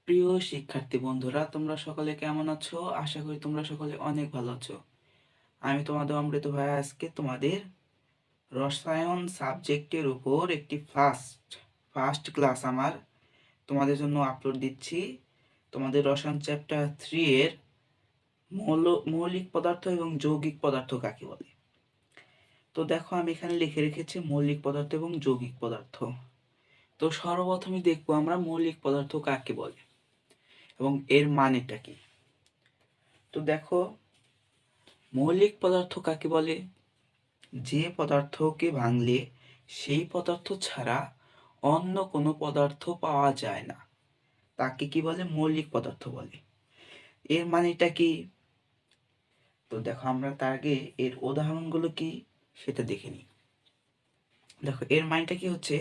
প্রিয় শিক্ষার্থী বন্ধুরা, তোমরা সকলে কেমন আছো? আশা করি তোমরা সকলে অনেক ভালো আছো। আমি তোমাদের অমৃত ভাই। আজকে তোমাদের রসায়ন সাবজেক্টের উপর একটি ফার্স্ট ক্লাস আমার তোমাদের জন্য আপলোড দিচ্ছি। তোমাদের রসায়ন চ্যাপ্টার 3 এর মৌলিক পদার্থ এবং যৌগিক পদার্থ কাকে বলে। তো দেখো, আমি এখানে লিখে রেখেছি মৌলিক পদার্থ এবং যৌগিক পদার্থ। তো সর্বপ্রথমে দেখবো আমরা মৌলিক পদার্থ কাকে বলে এবং এর মানেটা কি। তো দেখো, মৌলিক পদার্থ কাকে বলে? যে পদার্থকে ভাঙলে সেই পদার্থ ছাড়া অন্য কোনো পদার্থ পাওয়া যায় না, তাকে কি বলে? মৌলিক পদার্থ বলে। এর মানেটা কি? তো দেখো, আমরা তার আগে এর উদাহরণগুলো কি সেটা দেখে নিই। দেখো, এর মানেটা কি হচ্ছে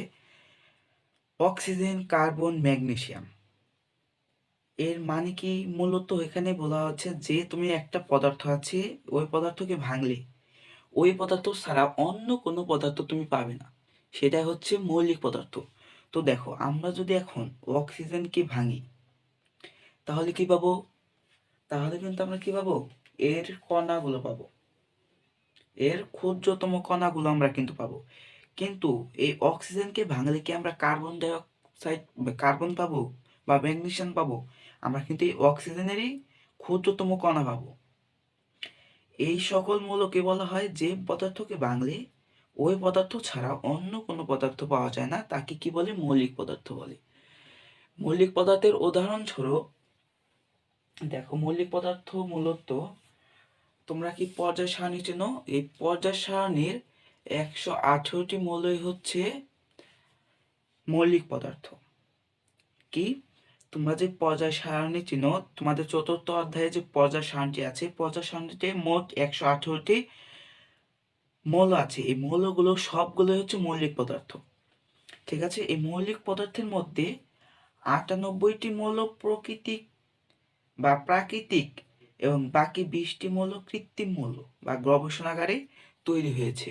অক্সিজেন, কার্বন, ম্যাগনেসিয়াম। এর মানে কি? মূলত এখানে বলা হচ্ছে যে তুমি একটা পদার্থ আছে, ওই পদার্থকে ভাঙলে ওই পদার্থ ছাড়া অন্য কোনো পদার্থ তুমি পাবে না, সেটা হচ্ছে মৌলিক পদার্থ। তো দেখো, আমরা যদি এখন অক্সিজেনকে ভাঙি তাহলে কি পাবো? তাহলে কিন্তু আমরা কি পাবো? এর কণাগুলো পাবো, এর ক্ষুদ্রতম কণাগুলো আমরা কিন্তু পাবো। কিন্তু এই অক্সিজেনকে ভাঙলে কি আমরা কার্বন ডাই অক্সাইড, কার্বন পাবো বা ম্যাগনেসিয়াম পাবো? আমরা কিন্তু এই অক্সিজেনেরই ক্ষুদ্রতম কণা পাবো। এই সকল মৌলকে বলা হয় যে পদার্থকে ভাঙলে ওই পদার্থ ছাড়া অন্য কোনো পদার্থ পাওয়া যায় না, তাকে কি বলে? মৌলিক পদার্থ বলে। মৌলিক পদার্থের উদাহরণস্বরূপ দেখো, মৌলিক পদার্থ মূলত, তোমরা কি পর্যায় সারণী চেনো? এই পর্যায় সারণীর 118টি মৌলই হচ্ছে মৌলিক পদার্থ। কি? তোমরা যে পর্যায় সারণী চিনো, তোমাদের চতুর্থ অধ্যায়ে যে পর্যায় সারণীটি আছে, পর্যায় সারণীতে মোট 118টি মৌল আছে। এই মৌলগুলো সবগুলো হচ্ছে মৌলিক পদার্থ। ঠিক আছে, এই মৌলিক পদার্থের মধ্যে 98টি মৌল প্রকৃতিক বা প্রাকৃতিক এবং বাকি 20টি মৌল কৃত্রিম মৌল বা গবেষণাগারে তৈরি হয়েছে।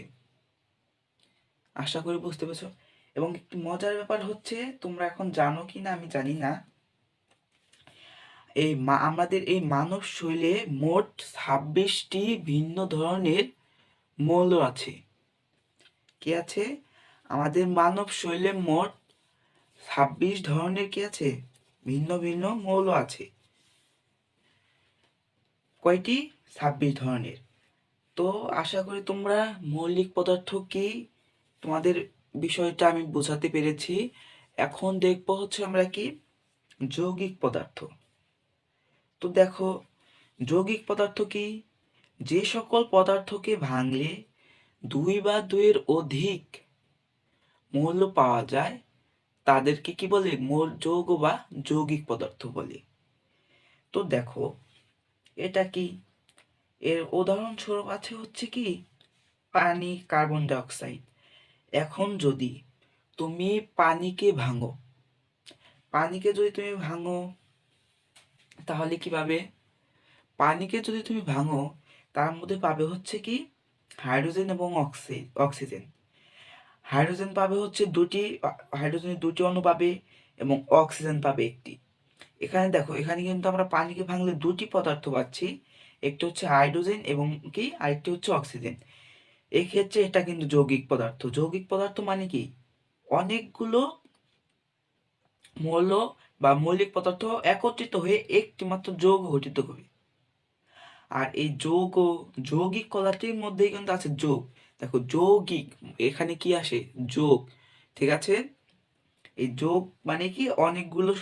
আশা করি বুঝতে পেরেছো। এবং একটি মজার ব্যাপার হচ্ছে, তোমরা এখন জানো কি না আমি জানি না, আমাদের এই মানব শরীরে মোট 26টি ভিন্ন ধরনের মৌল আছে। কি আছে? আমাদের মানব শরীরে মোট 26 ধরনের কি আছে? ভিন্ন ভিন্ন মৌল আছে। কয়টি? 26 ধরনের। তো আশা করি তোমরা মৌলিক পদার্থ কি তোমাদের বিষয়টা আমি বোঝাতে পেরেছি। এখন দেখবো হচ্ছে আমরা কি যৌগিক পদার্থ। তো দেখো, যৌগিক পদার্থ কি? যে সকল পদার্থকে ভাঙলে 2 বা 2-এর অধিক মৌল পাওয়া যায় তাদেরকে কি বলে? যৌগ বা যৌগিক পদার্থ বলে। তো দেখো, এটা কি? এর উদাহরণস্বরূপ আছে হচ্ছে কি পানি, কার্বন ডাই অক্সাইড। এখন যদি তুমি পানিকে ভাঙো, পানিকে যদি তুমি ভাঙো তাহলে কি পাবে? পানিকে যদি তুমি ভাঙো তার মধ্যে পাবে হচ্ছে কি হাইড্রোজেন এবং অক্সিজেন। হাইড্রোজেন পাবে হচ্ছে দুটি, হাইড্রোজেনের দুটি অণু পাবে এবং অক্সিজেন পাবে একটি। এখানে দেখো, এখানে কিন্তু আমরা পানিকে ভাঙলে দুটি পদার্থ পাচ্ছি, একটি হচ্ছে হাইড্রোজেন এবং কি আরেকটি হচ্ছে অক্সিজেন। এই ক্ষেত্রে এটা কিন্তু যৌগিক পদার্থ। যৌগিক পদার্থ মানে কি অনেকগুলো মৌল বা মৌলিক পদার্থ একত্রিত হয়ে একটি মাত্র যৌগ গঠিত করে। আর এই যৌগিক পদার্থের মধ্যেই কিন্তু আছে যোগ। দেখো, যৌগিক এখানে কি আসে? যোগ। ঠিক আছে, এই যোগ মানে কি অনেকগুলো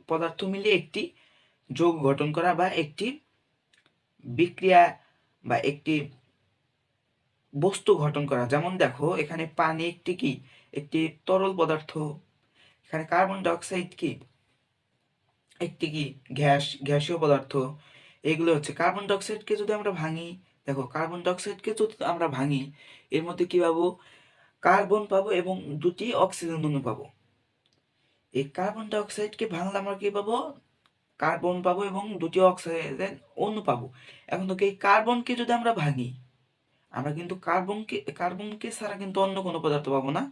পদার্থ মিলে একটি যৌগ গঠন করা বা একটি বিক্রিয়া বা একটি বস্তু গঠন করা। যেমন দেখো, এখানে পানি একটি কি একটি তরল পদার্থ, এখানে কার্বন ডাই অক্সাইড কি একটি কি গ্যাসীয় পদার্থ। এগুলো হচ্ছে কার্বন ডাই অক্সাইডকে যদি আমরা ভাঙি, দেখো কার্বন ডাই অক্সাইডকে যদি আমরা ভাঙি এর মধ্যে কি পাবো? কার্বন পাবো এবং দুটি অক্সিজেন অণু পাবো। এই কার্বন ডাই অক্সাইডকে ভাঙলে আমরা কি পাবো? কার্বন পাবো এবং দুটি অক্সিজেন অণু পাবো। এখন তো এই কার্বনকে যদি আমরা ভাঙি, আমরা কিন্তু কার্বনকে ছাড়া কিন্তু অন্য কোনো পদার্থ পাবো না।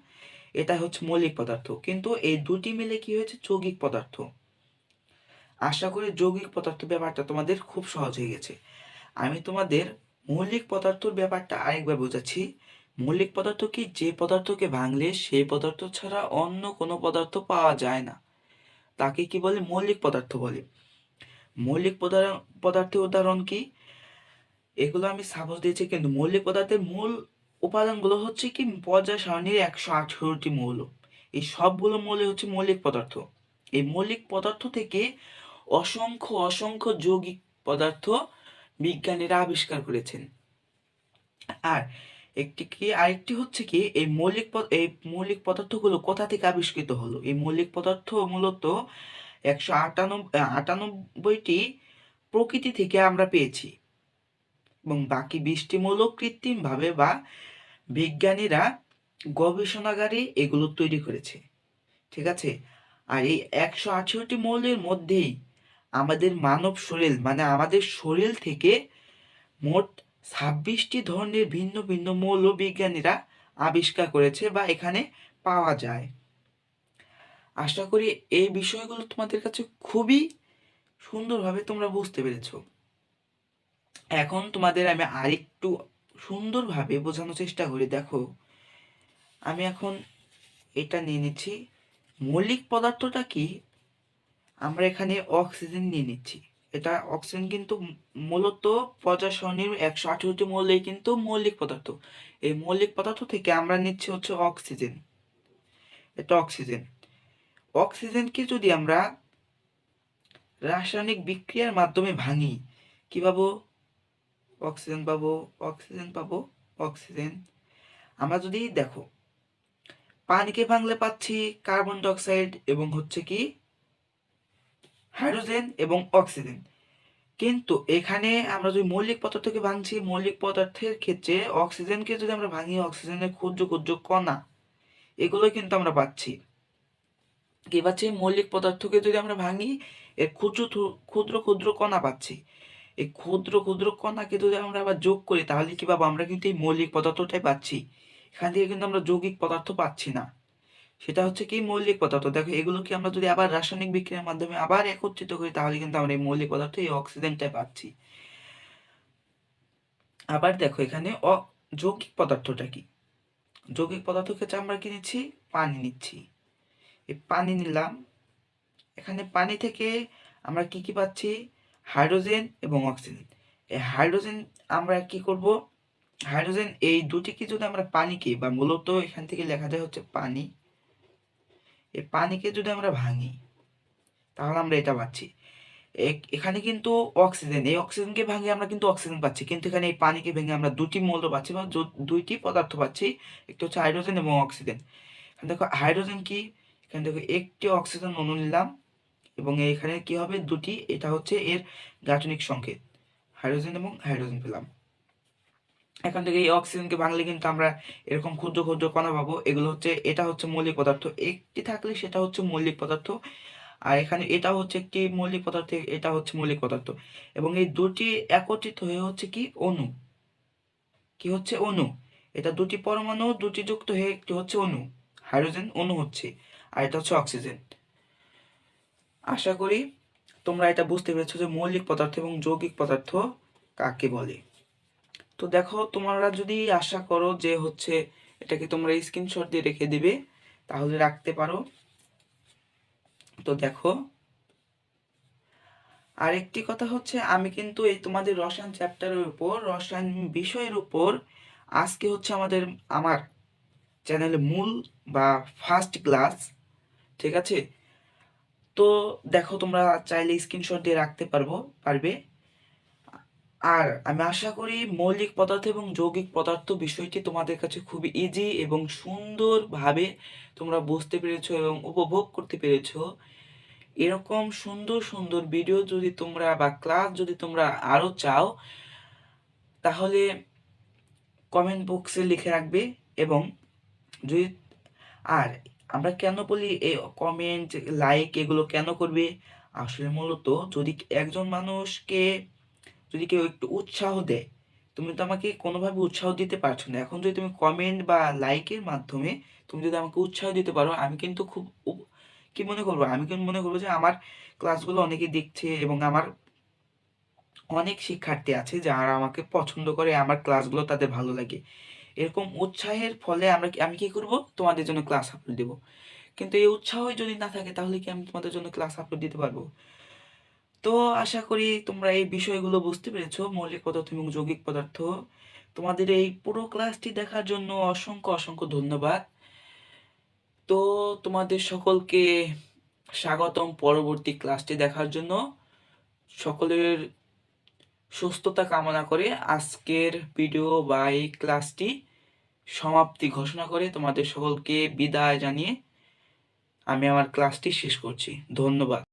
এটা হচ্ছে মৌলিক পদার্থ। কিন্তু এই দুটি মিলে কি হয়েছে? যৌগিক পদার্থ। আশা করি যৌগিক পদার্থ ব্যাপারটা তোমাদের খুব সহজ হয়ে গেছে। আমি তোমাদের মৌলিক পদার্থর ব্যাপারটা আরেকবার বোঝাচ্ছি। মৌলিক পদার্থ কি? যে পদার্থকে ভাঙলে সেই পদার্থ ছাড়া অন্য কোনো পদার্থ পাওয়া যায় না, তাকে কি বলে? মৌলিক পদার্থ বলে। মৌলিক পদার্থের উদাহরণ কি? এগুলো আমি সাপোজ দিয়েছি, কিন্তু মৌলিক পদার্থের মূল উপাদানগুলো হচ্ছে কি? পর্যায় সারণীর 118টি মৌল। এই সবগুলো মৌল হচ্ছে মৌলিক পদার্থ। এই মৌলিক পদার্থ থেকে অসংখ্য অসংখ্য যৌগিক পদার্থ বিজ্ঞানীরা আবিষ্কার করেছেন। আর আরেকটি হচ্ছে কি, এই মৌলিক পদার্থগুলো কোথা থেকে আবিষ্কৃত হলো? এই মৌলিক পদার্থ মূলত 198টি প্রকৃতি থেকে আমরা পেয়েছি, এবং বাকি 20টি মৌল কৃত্রিমভাবে বা বিজ্ঞানীরা গবেষণাগারে এগুলো তৈরি করেছে। ঠিক আছে? আর এই 118টি মৌলের মধ্যেই আমাদের মানব শরীর, মানে আমাদের শরীর থেকে মোট 26টি ধরনের ভিন্ন ভিন্ন মৌল বিজ্ঞানীরা আবিষ্কার করেছে বা এখানে পাওয়া যায়। আশা করি এই বিষয়গুলো তোমাদের কাছে খুবই সুন্দরভাবে তোমরা বুঝতে পেরেছো। এখন তোমাদের আমি আরেকটু সুন্দরভাবে বোঝানোর চেষ্টা করি। দেখো, আমি এখন এটা নিয়ে নিচ্ছি। মৌলিক পদার্থটা কি? আমরা এখানে অক্সিজেন নিয়ে নিচ্ছি। এটা অক্সিজেন কিন্তু মূলত পর্যায় সারণীর 118টি মৌলেই কিন্তু মৌলিক পদার্থ। এই মৌলিক পদার্থ থেকে আমরা নিচ্ছি হচ্ছে অক্সিজেন। এটা অক্সিজেন। অক্সিজেনকে যদি আমরা রাসায়নিক বিক্রিয়ার মাধ্যমে ভাঙি, কি পাবো? অক্সিজেন পাবো, অক্সিজেন পাবো, অক্সিজেন। আমরা যদি দেখো, পানিকে ভাঙলে পাচ্ছি কার্বন ডাইঅক্সাইড এবং হচ্ছে কি হাইড্রোজেন এবং অক্সিজেন। কিন্তু এখানে আমরা যদি মৌলিক পদার্থকে ভাঙছি, মৌলিক পদার্থের ক্ষেত্রে অক্সিজেনকে যদি আমরা ভাঙি, অক্সিজেনের ক্ষুদ্র ক্ষুদ্র কণা, এগুলো কিন্তু আমরা পাচ্ছি। কি পাচ্ছি? মৌলিক পদার্থকে যদি আমরা ভাঙি, এর ক্ষুদ্র ক্ষুদ্র ক্ষুদ্র কণা পাচ্ছি। এই ক্ষুদ্র ক্ষুদ্র কণাকে যদি আমরা আবার যোগ করি, তাহলে কি পাবো? আমরা কিন্তু এই মৌলিক পদার্থটাই পাচ্ছি। এখান থেকে কিন্তু আমরা যৌগিক পদার্থ পাচ্ছি না। সেটা হচ্ছে কি? মৌলিক পদার্থ। দেখো, এগুলোকে আমরা যদি আবার রাসায়নিক বিক্রিয়ার মাধ্যমে আবার একত্রিত করি, তাহলে কিন্তু আমরা এই মৌলিক পদার্থ, এই অক্সিজেনটাই পাচ্ছি। আবার দেখো, এখানে যৌগিক পদার্থটা কি? যৌগিক পদার্থ ক্ষেত্রে আমরা কি নিচ্ছি? পানি নিচ্ছি। এই পানি নিলাম। এখানে পানি থেকে আমরা কি কি পাচ্ছি? হাইড্রোজেন এবং অক্সিজেন। এই হাইড্রোজেন আমরা কি করব? হাইড্রোজেন এই দুটিকে যদি আমরা পানিকে, বা মূলত এখান থেকে লেখা যায় হচ্ছে পানি, এই পানিকে যদি আমরা ভাঙি, তাহলে আমরা এটা পাচ্ছি। এখানে কিন্তু অক্সিজেন, এই অক্সিজেনকে ভাঙে আমরা কিন্তু অক্সিজেন পাচ্ছি, কিন্তু এখানে এই পানিকে ভেঙে আমরা দুটি মৌল পাচ্ছি বা দুইটি পদার্থ পাচ্ছি। একটা হচ্ছে হাইড্রোজেন এবং অক্সিজেন। এখানে দেখো হাইড্রোজেন কি, এখানে দেখো একটি অক্সিজেন অণু নিলাম, এবং এখানে কি হবে? দুটি। এটা হচ্ছে এর গাঠনিক সংকেত, হাইড্রোজেন এবং হাইড্রোজেন পেলাম। এখান থেকে এই অক্সিজেনকে ভাঙলে কিন্তু আমরা এরকম ক্ষুদ্র ক্ষুদ্র কণা পাবো। এগুলো হচ্ছে, এটা হচ্ছে মৌলিক পদার্থ। একটি থাকলে সেটা হচ্ছে মৌলিক পদার্থ, আর এখানে এটা হচ্ছে একটি মৌলিক পদার্থ, এটা হচ্ছে মৌলিক পদার্থ। এবং এই দুটি একত্রিত হয়ে হচ্ছে কি? অণু। কি হচ্ছে? অণু। এটা দুটি পরমাণু, দুটি যুক্ত হয়ে একটি হচ্ছে অণু, হাইড্রোজেন অণু হচ্ছে, আর এটা হচ্ছে অক্সিজেন। আশা করি তোমরা এটা বুঝতে পেরেছো যে মৌলিক পদার্থ এবং যৌগিক পদার্থ কাকে বলে। তো দেখো, তোমরা যদি আশা করো যে হচ্ছে এটাকে তোমরা স্ক্রিনশট দিয়ে রেখে দিবে, তাহলে রাখতে পারো। তো দেখো, আরেকটি কথা হচ্ছে, আমি কিন্তু এই তোমাদের রসায়ন চ্যাপ্টারের উপর, রসায়ন বিষয়ের উপর আজকে হচ্ছে আমার চ্যানেলে মূল বা ফার্স্ট ক্লাস। ঠিক আছে? তো দেখো, তোমরা চাইলে স্ক্রিনশট দিয়ে রাখতে পারবে। আর আমি আশা করি মৌলিক পদার্থ এবং যৌগিক পদার্থ বিষয়টি তোমাদের কাছে খুবই ইজি এবং সুন্দরভাবে তোমরা বুঝতে পেরেছো এবং উপভোগ করতে পেরেছো। এরকম সুন্দর সুন্দর ভিডিও যদি তোমরা, বা ক্লাস যদি তোমরা আরো চাও, তাহলে কমেন্ট বক্সে লিখে রাখবে। এবং যদি, আর আমরা কেন বলি এই কমেন্ট, লাইক এগুলো কেন করবে? আসলে মূলত যদি একজন মানুষকে, যদি কেউ একটু উৎসাহ দেয়, তুমি তো আমাকে কোনোভাবে উৎসাহ দিতে পারছো না। এখন যদি তুমি কমেন্ট বা লাইকের মাধ্যমে তুমি যদি আমাকে উৎসাহ দিতে পারো, আমি কিন্তু খুব কি মনে করবো? আমি কি মনে করবো যে আমার ক্লাসগুলো অনেকে দেখছে এবং আমার অনেক শিক্ষার্থী আছে যারা আমাকে পছন্দ করে, আমার ক্লাসগুলো তাদের ভালো লাগে। এরকম উৎসাহের ফলে আমি কি করব? তোমাদের জন্য ক্লাস আপলোড দেব। কিন্তু এই উৎসাহই যদি না থাকে তাহলে কি আমি তোমাদের জন্য ক্লাস আপলোড দিতে পারবো? তো আশা করি তোমরা এই বিষয়গুলো বুঝতে পেরেছো, মৌলিক পদার্থ এবং যৌগিক পদার্থ। তোমাদের এই পুরো ক্লাসটি দেখার জন্য অসংখ্য অসংখ্য ধন্যবাদ। তো তোমাদের সকলকে স্বাগতম পরবর্তী ক্লাসটি দেখার জন্য। সকলের সুস্থতা কামনা করে আজকের ভিডিও বা এই ক্লাসটি সমাপ্তি ঘোষণা করে তোমাদের সকলকে বিদায় জানিয়ে আমি আমার ক্লাসটি শেষ করছি। ধন্যবাদ।